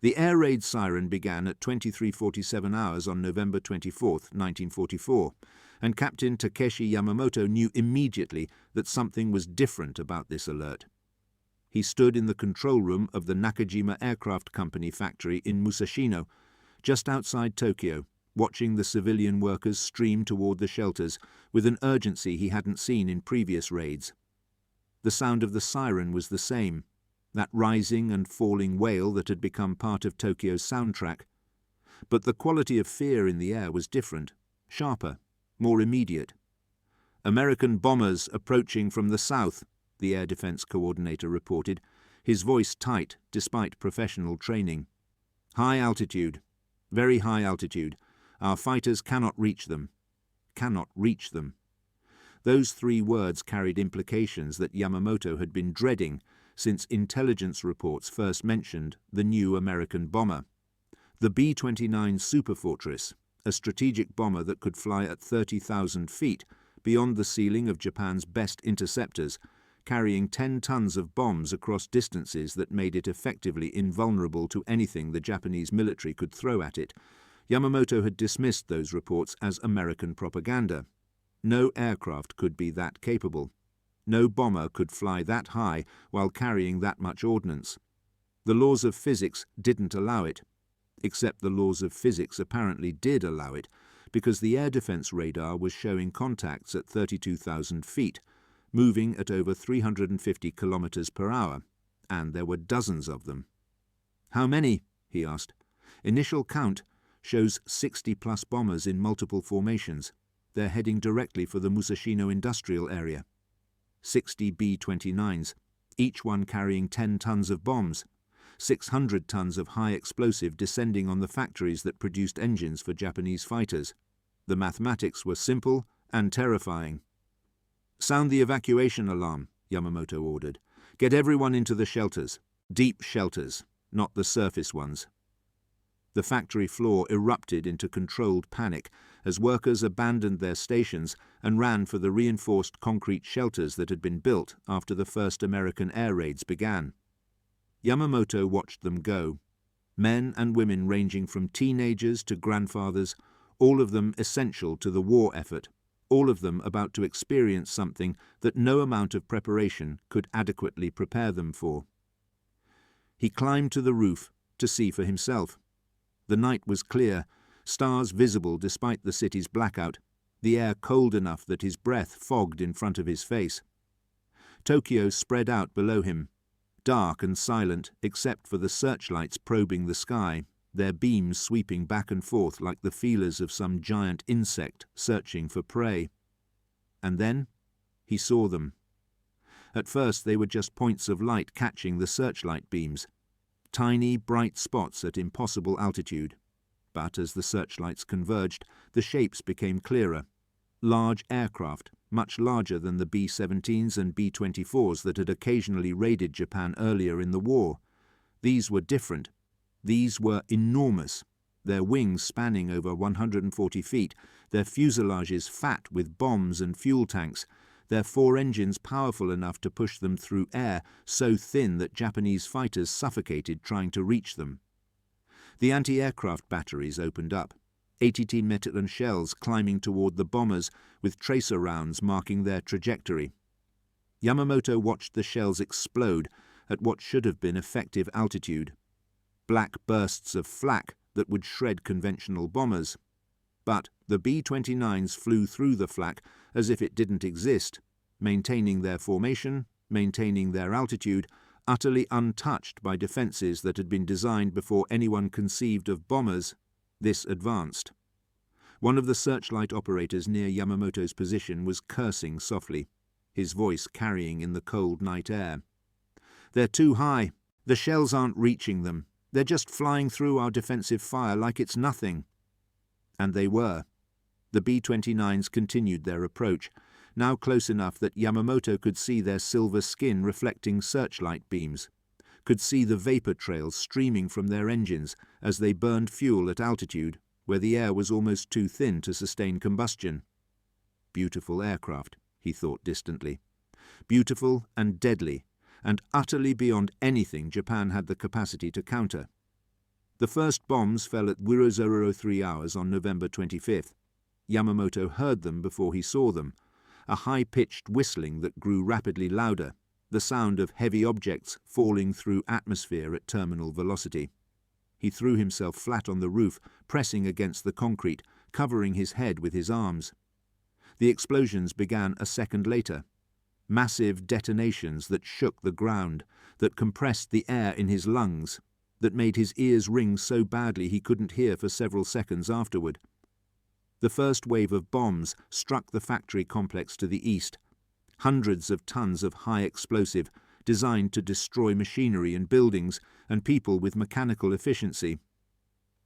The air raid siren began at 23:47 hours on November 24, 1944, and Captain Takeshi Yamamoto knew immediately that something was different about this alert. He stood in the control room of the Nakajima Aircraft Company factory in Musashino, just outside Tokyo, watching the civilian workers stream toward the shelters with an urgency he hadn't seen in previous raids. The sound of the siren was the same, that rising and falling wail that had become part of Tokyo's soundtrack. But the quality of fear in the air was different, sharper, more immediate. "American bombers approaching from the south," the air defense coordinator reported, his voice tight despite professional training. "High altitude, very high altitude. Our fighters cannot reach them. Cannot reach them." Those 3 words carried implications that Yamamoto had been dreading since intelligence reports first mentioned the new American bomber. The B-29 Superfortress, a strategic bomber that could fly at 30,000 feet, beyond the ceiling of Japan's best interceptors, carrying 10 tons of bombs across distances that made it effectively invulnerable to anything the Japanese military could throw at it. Yamamoto had dismissed those reports as American propaganda. No aircraft could be that capable. No bomber could fly that high while carrying that much ordnance. The laws of physics didn't allow it, except the laws of physics apparently did allow it, because the air defense radar was showing contacts at 32,000 feet, moving at over 350 kilometers per hour, and there were dozens of them. "How many?" he asked. "Initial count shows 60-plus bombers in multiple formations. They're heading directly for the Musashino industrial area. 60 B-29s, each one carrying 10 tons of bombs, 600 tons of high explosive descending on the factories that produced engines for Japanese fighters. The mathematics were simple and terrifying." "Sound the evacuation alarm," Yamamoto ordered. "Get everyone into the shelters. Deep shelters, not the surface ones." The factory floor erupted into controlled panic as workers abandoned their stations and ran for the reinforced concrete shelters that had been built after the first American air raids began. Yamamoto watched them go. Men and women ranging from teenagers to grandfathers, all of them essential to the war effort, all of them about to experience something that no amount of preparation could adequately prepare them for. He climbed to the roof to see for himself. The night was clear, stars visible despite the city's blackout, the air cold enough that his breath fogged in front of his face. Tokyo spread out below him, dark and silent except for the searchlights probing the sky, their beams sweeping back and forth like the feelers of some giant insect searching for prey. And then he saw them. At first they were just points of light catching the searchlight beams, tiny, bright spots at impossible altitude. But as the searchlights converged, the shapes became clearer. Large aircraft, much larger than the B-17s and B-24s that had occasionally raided Japan earlier in the war. These were different. These were enormous, their wings spanning over 140 feet, their fuselages fat with bombs and fuel tanks, their 4 engines powerful enough to push them through air so thin that Japanese fighters suffocated trying to reach them. The anti-aircraft batteries opened up, 80 metal shells climbing toward the bombers with tracer rounds marking their trajectory. Yamamoto watched the shells explode at what should have been effective altitude. Black bursts of flak that would shred conventional bombers. But the B-29s flew through the flak as if it didn't exist, maintaining their formation, maintaining their altitude, utterly untouched by defenses that had been designed before anyone conceived of bombers this advanced. One of the searchlight operators near Yamamoto's position was cursing softly, his voice carrying in the cold night air. "They're too high. The shells aren't reaching them. They're just flying through our defensive fire like it's nothing." And they were. The B-29s continued their approach, now close enough that Yamamoto could see their silver skin reflecting searchlight beams, could see the vapor trails streaming from their engines as they burned fuel at altitude where the air was almost too thin to sustain combustion. Beautiful aircraft, he thought distantly. Beautiful and deadly, and utterly beyond anything Japan had the capacity to counter. The first bombs fell at 0003 hours on November 25th. Yamamoto heard them before he saw them, a high-pitched whistling that grew rapidly louder, the sound of heavy objects falling through atmosphere at terminal velocity. He threw himself flat on the roof, pressing against the concrete, covering his head with his arms. The explosions began a second later. Massive detonations that shook the ground, that compressed the air in his lungs, that made his ears ring so badly he couldn't hear for several seconds afterward. The first wave of bombs struck the factory complex to the east. Hundreds of tons of high explosive, designed to destroy machinery and buildings and people with mechanical efficiency.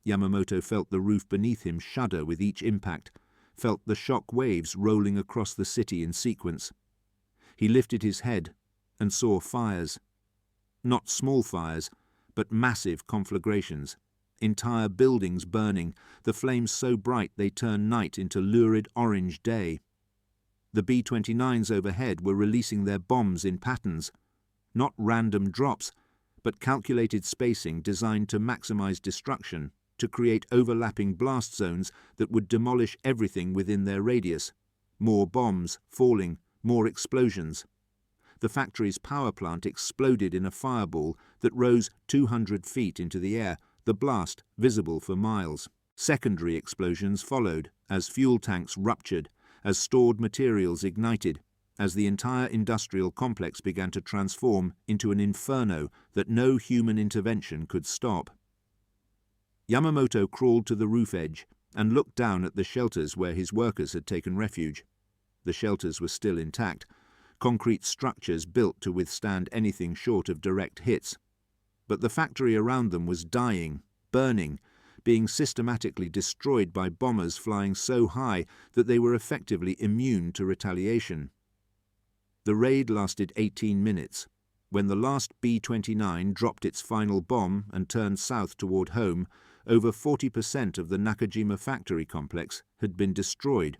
Yamamoto felt the roof beneath him shudder with each impact, felt the shock waves rolling across the city in sequence. He lifted his head and saw fires. Not small fires, but massive conflagrations. Entire buildings burning, the flames so bright they turned night into lurid orange day. The B-29s overhead were releasing their bombs in patterns, not random drops, but calculated spacing designed to maximize destruction, to create overlapping blast zones that would demolish everything within their radius. More bombs falling, more explosions. The factory's power plant exploded in a fireball that rose 200 feet into the air, the blast visible for miles. Secondary explosions followed as fuel tanks ruptured, as stored materials ignited, as the entire industrial complex began to transform into an inferno that no human intervention could stop. Yamamoto crawled to the roof edge and looked down at the shelters where his workers had taken refuge. The shelters were still intact, concrete structures built to withstand anything short of direct hits. But the factory around them was dying, burning, being systematically destroyed by bombers flying so high that they were effectively immune to retaliation. The raid lasted 18 minutes. When the last B-29 dropped its final bomb and turned south toward home, over 40% of the Nakajima factory complex had been destroyed.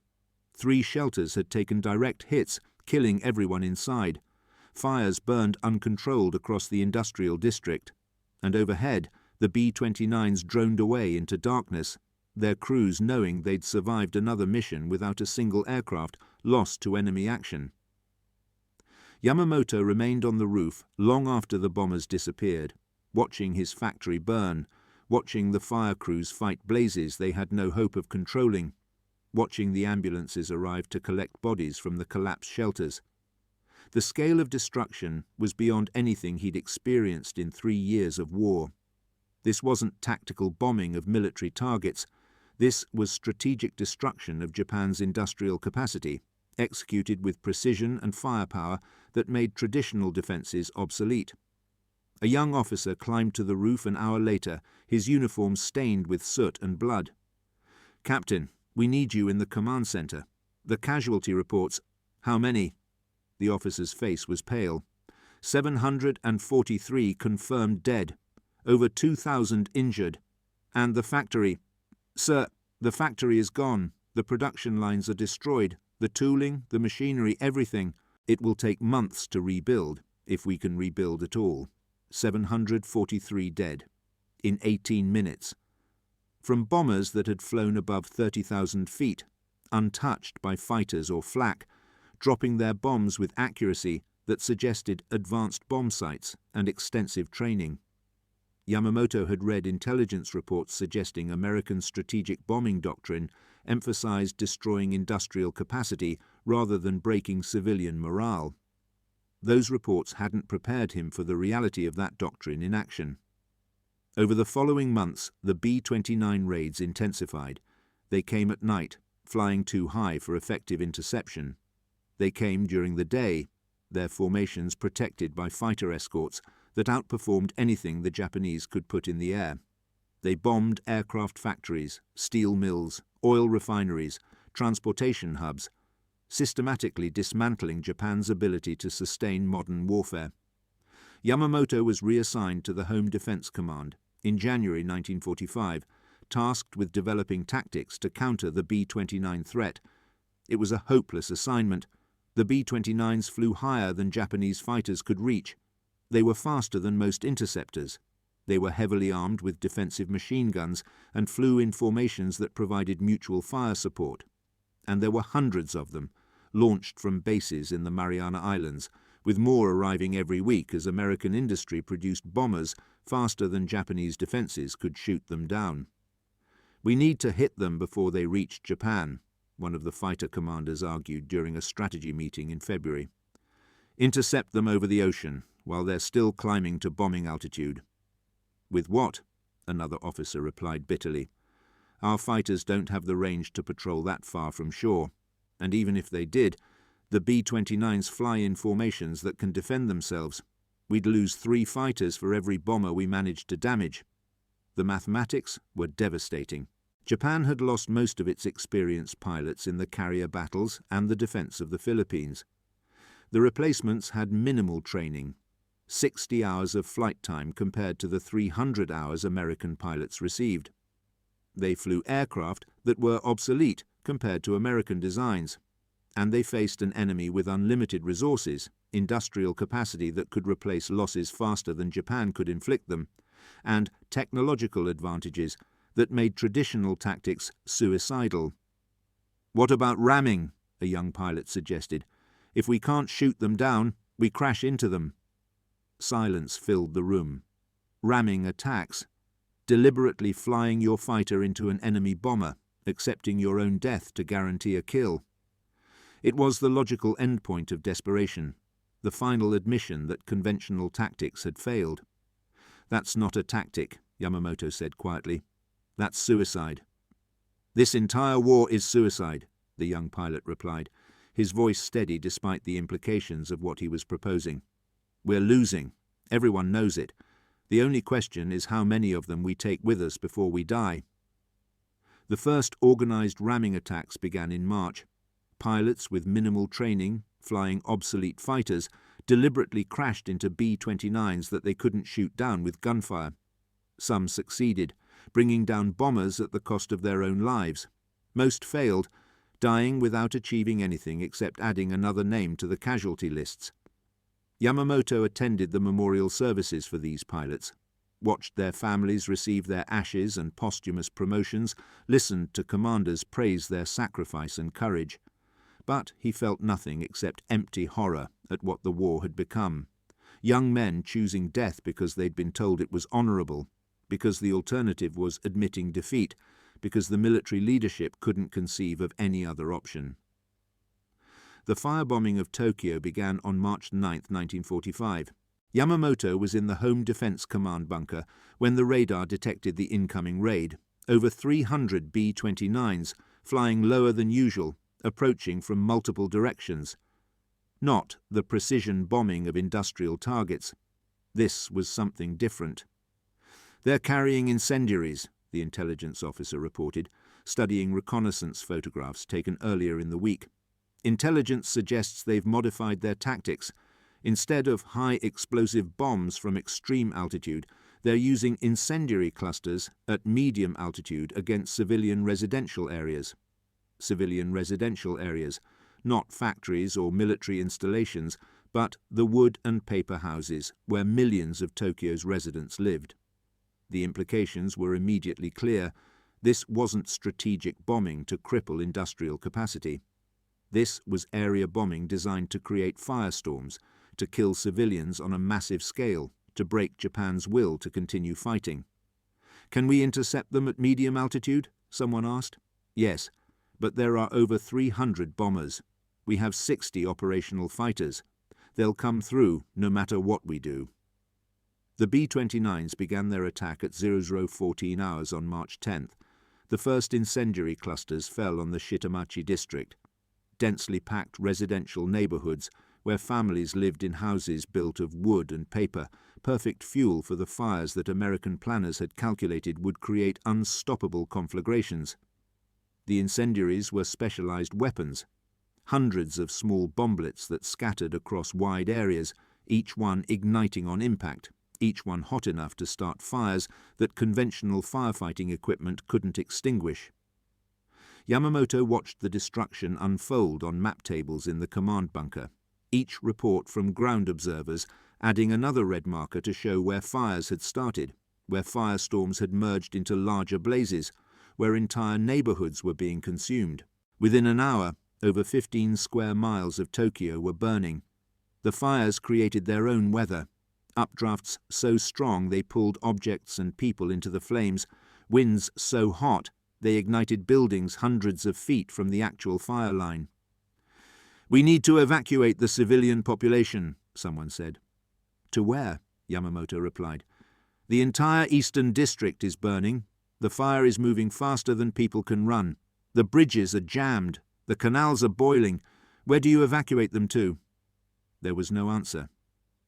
3 shelters had taken direct hits, killing everyone inside. Fires burned uncontrolled across the industrial district. And overhead, the B-29s droned away into darkness, their crews knowing they'd survived another mission without a single aircraft lost to enemy action. Yamamoto remained on the roof long after the bombers disappeared, watching his factory burn, watching the fire crews fight blazes they had no hope of controlling, watching the ambulances arrive to collect bodies from the collapsed shelters. The scale of destruction was beyond anything he'd experienced in 3 years of war. This wasn't tactical bombing of military targets. This was strategic destruction of Japan's industrial capacity, executed with precision and firepower that made traditional defenses obsolete. A young officer climbed to the roof an hour later, his uniform stained with soot and blood. "Captain, we need you in the command center. The casualty reports." "How many?" The officer's face was pale. 743 confirmed dead, over 2,000 injured. "And the factory?" "Sir, the factory is gone. The production lines are destroyed. The tooling, the machinery, everything. It will take months to rebuild, if we can rebuild at all. 743 dead. In 18 minutes. From bombers that had flown above 30,000 feet, untouched by fighters or flak, dropping their bombs with accuracy that suggested advanced bomb sites and extensive training. Yamamoto had read intelligence reports suggesting American strategic bombing doctrine emphasized destroying industrial capacity rather than breaking civilian morale. Those reports hadn't prepared him for the reality of that doctrine in action. Over the following months, the B-29 raids intensified. They came at night, flying too high for effective interception. They came during the day, their formations protected by fighter escorts that outperformed anything the Japanese could put in the air. They bombed aircraft factories, steel mills, oil refineries, transportation hubs, systematically dismantling Japan's ability to sustain modern warfare. Yamamoto was reassigned to the Home Defense Command in January 1945, tasked with developing tactics to counter the B-29 threat. It was a hopeless assignment. The B-29s flew higher than Japanese fighters could reach. They were faster than most interceptors. They were heavily armed with defensive machine guns and flew in formations that provided mutual fire support. And there were hundreds of them, launched from bases in the Mariana Islands, with more arriving every week as American industry produced bombers faster than Japanese defenses could shoot them down. "We need to hit them before they reach Japan," one of the fighter commanders argued during a strategy meeting in February. "Intercept them over the ocean, while they're still climbing to bombing altitude." "With what?" another officer replied bitterly. "Our fighters don't have the range to patrol that far from shore, and even if they did, the B-29s fly in formations that can defend themselves. We'd lose 3 fighters for every bomber we managed to damage." The mathematics were devastating. Japan had lost most of its experienced pilots in the carrier battles and the defense of the Philippines. The replacements had minimal training, 60 hours of flight time compared to the 300 hours American pilots received. They flew aircraft that were obsolete compared to American designs, and they faced an enemy with unlimited resources, industrial capacity that could replace losses faster than Japan could inflict them, and technological advantages that made traditional tactics suicidal. "What about ramming?" a young pilot suggested. "If we can't shoot them down, we crash into them." Silence filled the room. Ramming attacks, deliberately flying your fighter into an enemy bomber, accepting your own death to guarantee a kill. It was the logical endpoint of desperation, the final admission that conventional tactics had failed. "That's not a tactic," Yamamoto said quietly. "That's suicide." "This entire war is suicide," the young pilot replied, his voice steady despite the implications of what he was proposing. "We're losing. Everyone knows it. The only question is how many of them we take with us before we die." The first organized ramming attacks began in March. Pilots with minimal training, flying obsolete fighters, deliberately crashed into B-29s that they couldn't shoot down with gunfire. Some succeeded, bringing down bombers at the cost of their own lives. Most failed, dying without achieving anything except adding another name to the casualty lists. Yamamoto attended the memorial services for these pilots, watched their families receive their ashes and posthumous promotions, listened to commanders praise their sacrifice and courage. But he felt nothing except empty horror at what the war had become. Young men choosing death because they'd been told it was honorable, because the alternative was admitting defeat, because the military leadership couldn't conceive of any other option. The firebombing of Tokyo began on March 9, 1945. Yamamoto was in the Home Defense Command bunker when the radar detected the incoming raid. Over 300 B-29s, flying lower than usual, approaching from multiple directions. Not the precision bombing of industrial targets. This was something different. "They're carrying incendiaries," the intelligence officer reported, studying reconnaissance photographs taken earlier in the week. "Intelligence suggests they've modified their tactics. Instead of high explosive bombs from extreme altitude, they're using incendiary clusters at medium altitude against civilian residential areas." Civilian residential areas, not factories or military installations, but the wood and paper houses where millions of Tokyo's residents lived. The implications were immediately clear. This wasn't strategic bombing to cripple industrial capacity. This was area bombing designed to create firestorms, to kill civilians on a massive scale, to break Japan's will to continue fighting. "Can we intercept them at medium altitude?" someone asked. "Yes, but there are over 300 bombers. We have 60 operational fighters. They'll come through no matter what we do." The B-29s began their attack at 0014 hours on March 10th. The first incendiary clusters fell on the Shitamachi district, densely packed residential neighborhoods where families lived in houses built of wood and paper, perfect fuel for the fires that American planners had calculated would create unstoppable conflagrations. The incendiaries were specialized weapons, hundreds of small bomblets that scattered across wide areas, each one igniting on impact, each one hot enough to start fires that conventional firefighting equipment couldn't extinguish. Yamamoto watched the destruction unfold on map tables in the command bunker, each report from ground observers adding another red marker to show where fires had started, where firestorms had merged into larger blazes, where entire neighborhoods were being consumed. Within an hour, over 15 square miles of Tokyo were burning. The fires created their own weather, updrafts so strong they pulled objects and people into the flames, winds so hot they ignited buildings hundreds of feet from the actual fire line. "We need to evacuate the civilian population," someone said. "To where?" Yamamoto replied. "The entire eastern district is burning. The fire is moving faster than people can run. The bridges are jammed. The canals are boiling. Where do you evacuate them to?" There was no answer.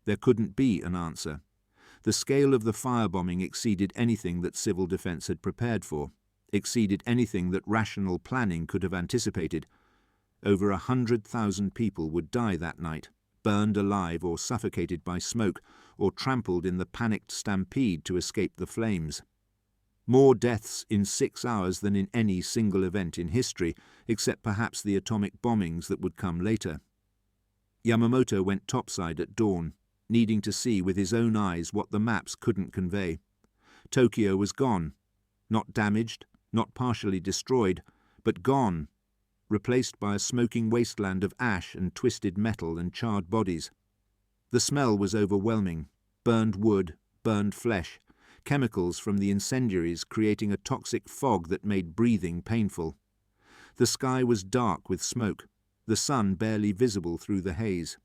There couldn't be an answer. The scale of the firebombing exceeded anything that civil defense had prepared for, exceeded anything that rational planning could have anticipated. Over 100,000 people would die that night, burned alive or suffocated by smoke, or trampled in the panicked stampede to escape the flames. More deaths in 6 hours than in any single event in history, except perhaps the atomic bombings that would come later. Yamamoto went topside at dawn, needing to see with his own eyes what the maps couldn't convey. Tokyo was gone, not damaged, not partially destroyed, but gone, replaced by a smoking wasteland of ash and twisted metal and charred bodies. The smell was overwhelming: burned wood, burned flesh, chemicals from the incendiaries creating a toxic fog that made breathing painful. The sky was dark with smoke, the sun barely visible through the haze.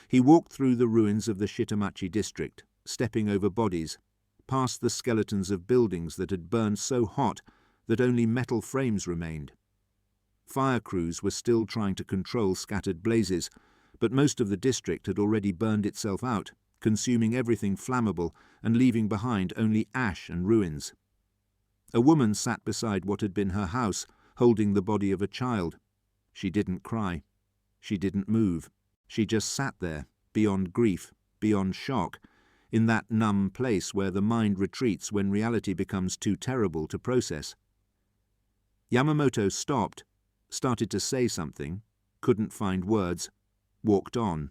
He walked through the ruins of the Shitamachi district, stepping over bodies, past the skeletons of buildings that had burned so hot that only metal frames remained. Fire crews were still trying to control scattered blazes, but most of the district had already burned itself out, consuming everything flammable and leaving behind only ash and ruins. A woman sat beside what had been her house, holding the body of a child. She didn't cry. She didn't move. She just sat there, beyond grief, beyond shock, in that numb place where the mind retreats when reality becomes too terrible to process. Yamamoto stopped, started to say something, couldn't find words, walked on.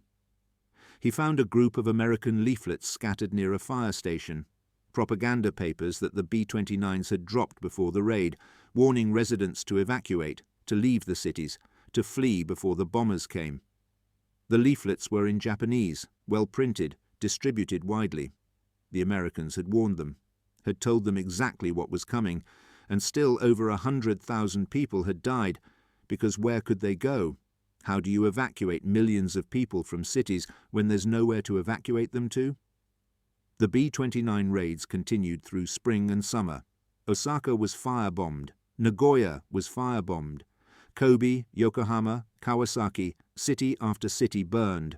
He found a group of American leaflets scattered near a fire station, propaganda papers that the B-29s had dropped before the raid, warning residents to evacuate, to leave the cities, to flee before the bombers came. The leaflets were in Japanese, well printed, distributed widely. The Americans had warned them, had told them exactly what was coming, and still over 100,000 people had died, because where could they go? How do you evacuate millions of people from cities when there's nowhere to evacuate them to? The B-29 raids continued through spring and summer. Osaka was firebombed. Nagoya was firebombed. Kobe, Yokohama, Kawasaki, city after city burned.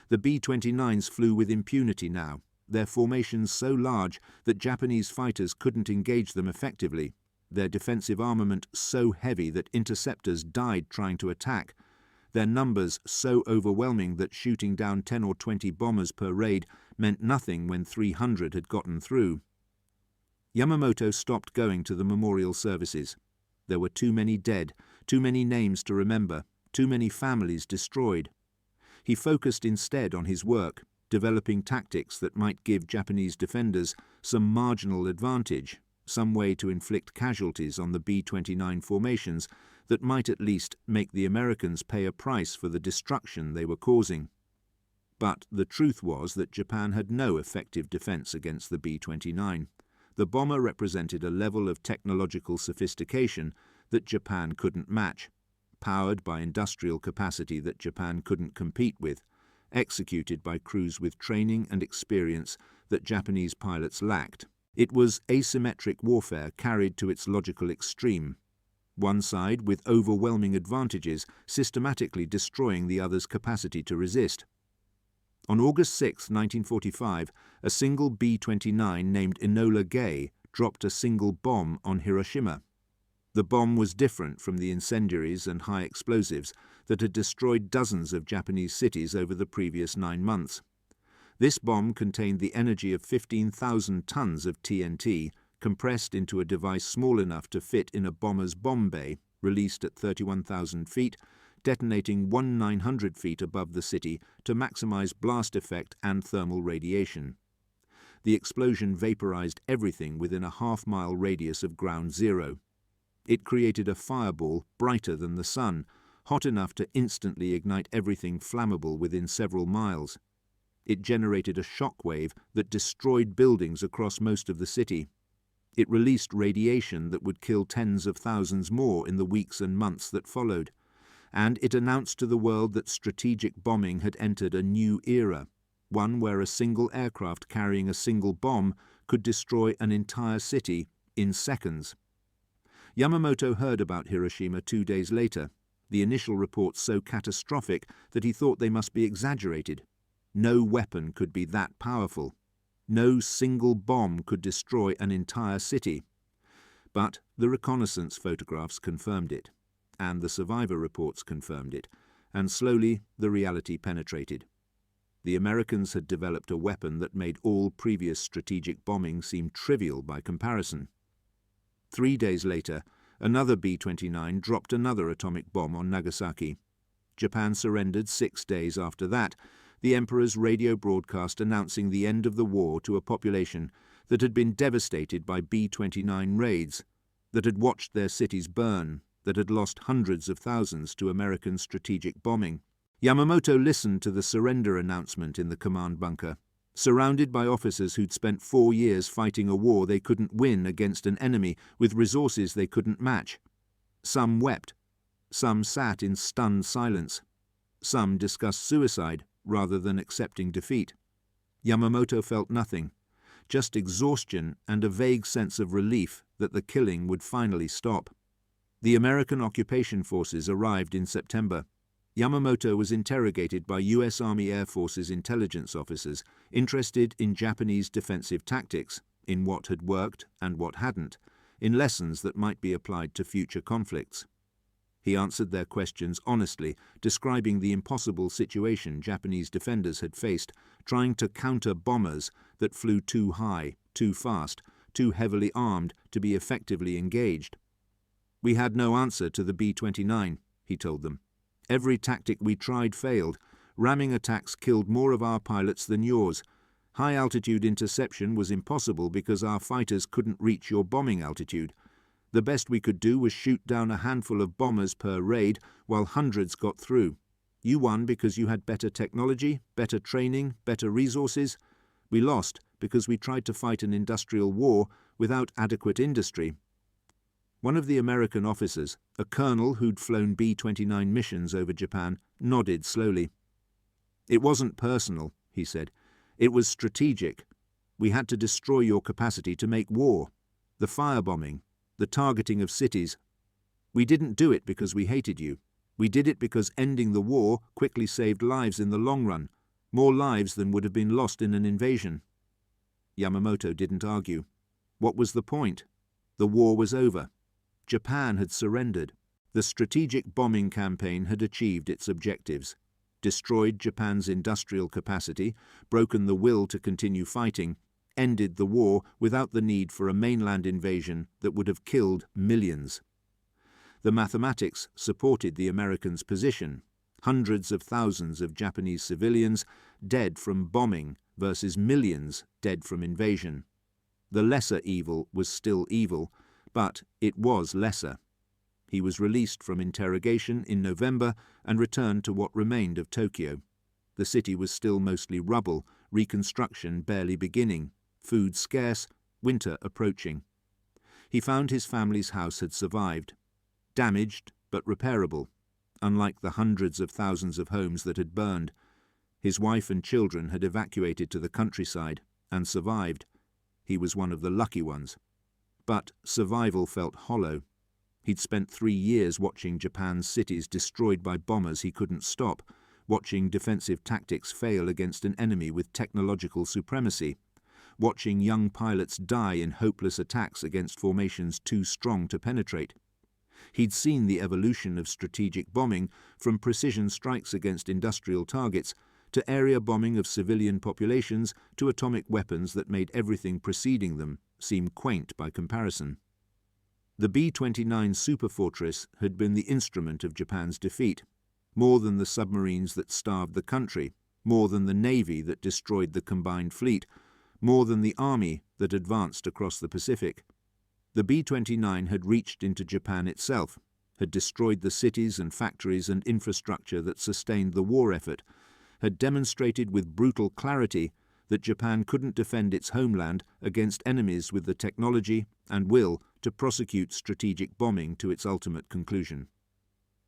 The B-29s flew with impunity now, their formations so large that Japanese fighters couldn't engage them effectively, their defensive armament so heavy that interceptors died trying to attack, their numbers so overwhelming that shooting down 10 or 20 bombers per raid meant nothing when 300 had gotten through. Yamamoto stopped going to the memorial services. There were too many dead, too many names to remember, too many families destroyed. He focused instead on his work, developing tactics that might give Japanese defenders some marginal advantage, some way to inflict casualties on the B-29 formations that might at least make the Americans pay a price for the destruction they were causing. But the truth was that Japan had no effective defense against the B-29. The bomber represented a level of technological sophistication that Japan couldn't match, powered by industrial capacity that Japan couldn't compete with, executed by crews with training and experience that Japanese pilots lacked. It was asymmetric warfare carried to its logical extreme. One side, with overwhelming advantages, systematically destroying the other's capacity to resist. On August 6, 1945, a single B-29 named Enola Gay dropped a single bomb on Hiroshima. The bomb was different from the incendiaries and high explosives that had destroyed dozens of Japanese cities over the previous 9 months. This bomb contained the energy of 15,000 tons of TNT, compressed into a device small enough to fit in a bomber's bomb bay, released at 31,000 feet, detonating 1,900 feet above the city to maximize blast effect and thermal radiation. The explosion vaporized everything within a half-mile radius of ground zero. It created a fireball brighter than the sun, hot enough to instantly ignite everything flammable within several miles. It generated a shock wave that destroyed buildings across most of the city. It released radiation that would kill tens of thousands more in the weeks and months that followed. And it announced to the world that strategic bombing had entered a new era, one where a single aircraft carrying a single bomb could destroy an entire city in seconds. Yamamoto heard about Hiroshima 2 days later, the initial reports so catastrophic that he thought they must be exaggerated. No weapon could be that powerful. No single bomb could destroy an entire city. But the reconnaissance photographs confirmed it, and the survivor reports confirmed it, and slowly the reality penetrated. The Americans had developed a weapon that made all previous strategic bombing seem trivial by comparison. 3 days later, another B-29 dropped another atomic bomb on Nagasaki. Japan surrendered 6 days after that, the Emperor's radio broadcast announcing the end of the war to a population that had been devastated by B-29 raids, that had watched their cities burn, that had lost hundreds of thousands to American strategic bombing. Yamamoto listened to the surrender announcement in the command bunker, surrounded by officers who'd spent 4 years fighting a war they couldn't win against an enemy with resources they couldn't match. Some wept. Some sat in stunned silence. Some discussed suicide rather than accepting defeat. Yamamoto felt nothing, just exhaustion and a vague sense of relief that the killing would finally stop. The American occupation forces arrived in September. Yamamoto was interrogated by U.S. Army Air Force's intelligence officers interested in Japanese defensive tactics, in what had worked and what hadn't, in lessons that might be applied to future conflicts. He answered their questions honestly, describing the impossible situation Japanese defenders had faced, trying to counter bombers that flew too high, too fast, too heavily armed to be effectively engaged. "We had no answer to the B-29, he told them. "Every tactic we tried failed. Ramming attacks killed more of our pilots than yours. High-altitude interception was impossible because our fighters couldn't reach your bombing altitude. The best we could do was shoot down a handful of bombers per raid while hundreds got through. You won because you had better technology, better training, better resources. We lost because we tried to fight an industrial war without adequate industry." One of the American officers, a colonel who'd flown B-29 missions over Japan, nodded slowly. "It wasn't personal," he said. "It was strategic. We had to destroy your capacity to make war. The firebombing, the targeting of cities. We didn't do it because we hated you. We did it because ending the war quickly saved lives in the long run, more lives than would have been lost in an invasion." Yamamoto didn't argue. What was the point? The war was over. Japan had surrendered. The strategic bombing campaign had achieved its objectives, destroyed Japan's industrial capacity, broken the will to continue fighting, ended the war without the need for a mainland invasion that would have killed millions. The mathematics supported the Americans' position. Hundreds of thousands of Japanese civilians dead from bombing versus millions dead from invasion. The lesser evil was still evil, but it was lesser. He was released from interrogation in November and returned to what remained of Tokyo. The city was still mostly rubble, reconstruction barely beginning, food scarce, winter approaching. He found his family's house had survived, damaged but repairable, unlike the hundreds of thousands of homes that had burned. His wife and children had evacuated to the countryside and survived. He was one of the lucky ones. But survival felt hollow. He'd spent 3 years watching Japan's cities destroyed by bombers he couldn't stop, watching defensive tactics fail against an enemy with technological supremacy, watching young pilots die in hopeless attacks against formations too strong to penetrate. He'd seen the evolution of strategic bombing from precision strikes against industrial targets to area bombing of civilian populations to atomic weapons that made everything preceding them seem quaint by comparison. The B-29 Superfortress had been the instrument of Japan's defeat, more than the submarines that starved the country, more than the navy that destroyed the combined fleet, more than the army that advanced across the Pacific. The B-29 had reached into Japan itself, had destroyed the cities and factories and infrastructure that sustained the war effort, had demonstrated with brutal clarity that Japan couldn't defend its homeland against enemies with the technology and will to prosecute strategic bombing to its ultimate conclusion.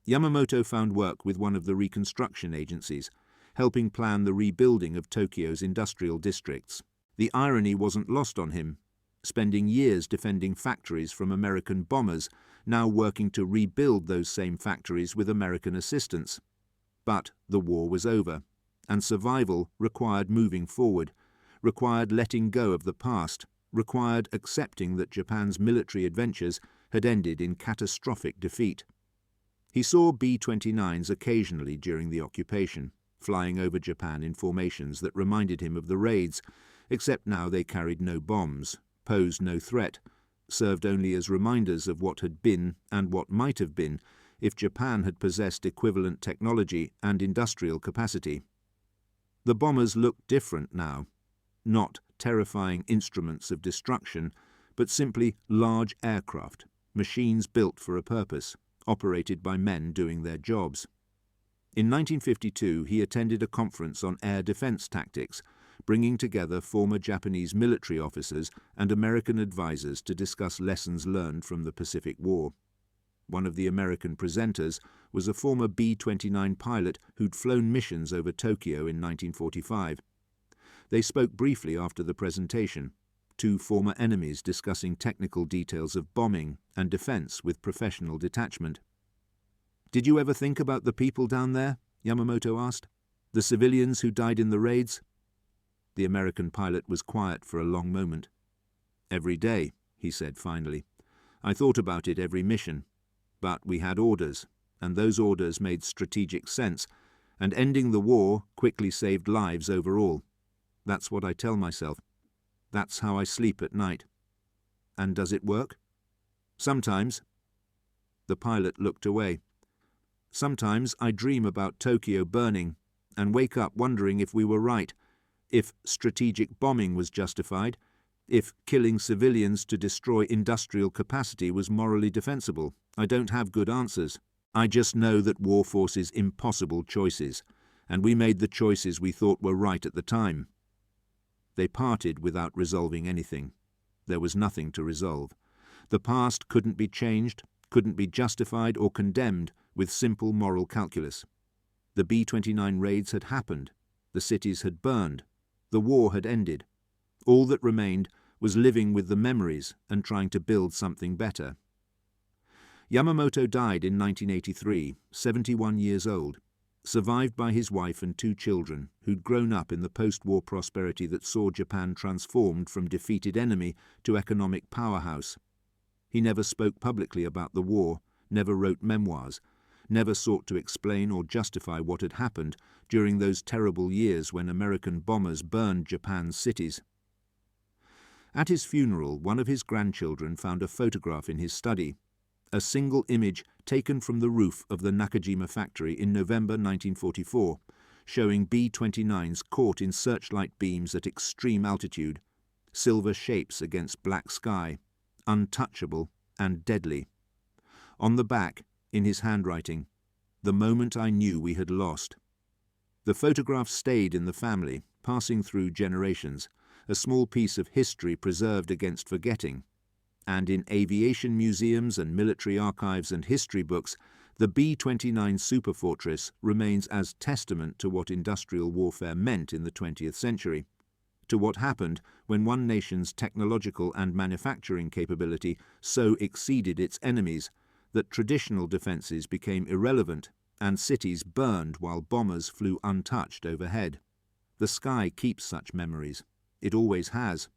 Yamamoto found work with one of the reconstruction agencies, helping plan the rebuilding of Tokyo's industrial districts. The irony wasn't lost on him. Spending years defending factories from American bombers, now working to rebuild those same factories with American assistance. But the war was over, and survival required moving forward, required letting go of the past, required accepting that Japan's military adventures had ended in catastrophic defeat. He saw B-29s occasionally during the occupation, flying over Japan in formations that reminded him of the raids, except now they carried no bombs, posed no threat, served only as reminders of what had been and what might have been if Japan had possessed equivalent technology and industrial capacity. The bombers looked different now, not terrifying instruments of destruction, but simply large aircraft, machines built for a purpose, operated by men doing their jobs. In 1952, he attended a conference on air defense tactics, bringing together former Japanese military officers and American advisors to discuss lessons learned from the Pacific War. One of the American presenters was a former B-29 pilot who'd flown missions over Tokyo in 1945. They spoke briefly after the presentation, two former enemies discussing technical details of bombing and defense with professional detachment. "Did you ever think about the people down there?" Yamamoto asked. "The civilians who died in the raids?" The American pilot was quiet for a long moment. "Every day," he said finally. "I thought about it every mission. But we had orders, and those orders made strategic sense, and ending the war quickly saved lives overall. That's what I tell myself. That's how I sleep at night." "And does it work?" "Sometimes." The pilot looked away. "Sometimes I dream about Tokyo burning and wake up wondering if we were right, if strategic bombing was justified, if killing civilians to destroy industrial capacity was morally defensible. I don't have good answers. I just know that war forces impossible choices, and we made the choices we thought were right at the time." They parted without resolving anything. There was nothing to resolve. The past couldn't be changed, couldn't be justified or condemned with simple moral calculus. The B-29 raids had happened. The cities had burned. The war had ended. All that remained was living with the memories and trying to build something better. Yamamoto died in 1983, 71 years old, survived by his wife and two children who'd grown up in the post-war prosperity that saw Japan transformed from defeated enemy to economic powerhouse. He never spoke publicly about the war, never wrote memoirs, never sought to explain or justify what had happened during those terrible years when American bombers burned Japan's cities. At his funeral, one of his grandchildren found a photograph in his study, a single image taken from the roof of the Nakajima factory in November 1944, showing B-29s caught in searchlight beams at extreme altitude, silver shapes against black sky, untouchable and deadly. On the back, in his handwriting, "The moment I knew we had lost." The photograph stayed in the family, passing through generations, a small piece of history preserved against forgetting. And in aviation museums and military archives and history books, the B-29 Superfortress remains as testament to what industrial warfare meant in the 20th century, to what happened when one nation's technological and manufacturing capability so exceeded its enemies that traditional defenses became irrelevant and cities burned while bombers flew untouched overhead. The sky keeps such memories. It always has.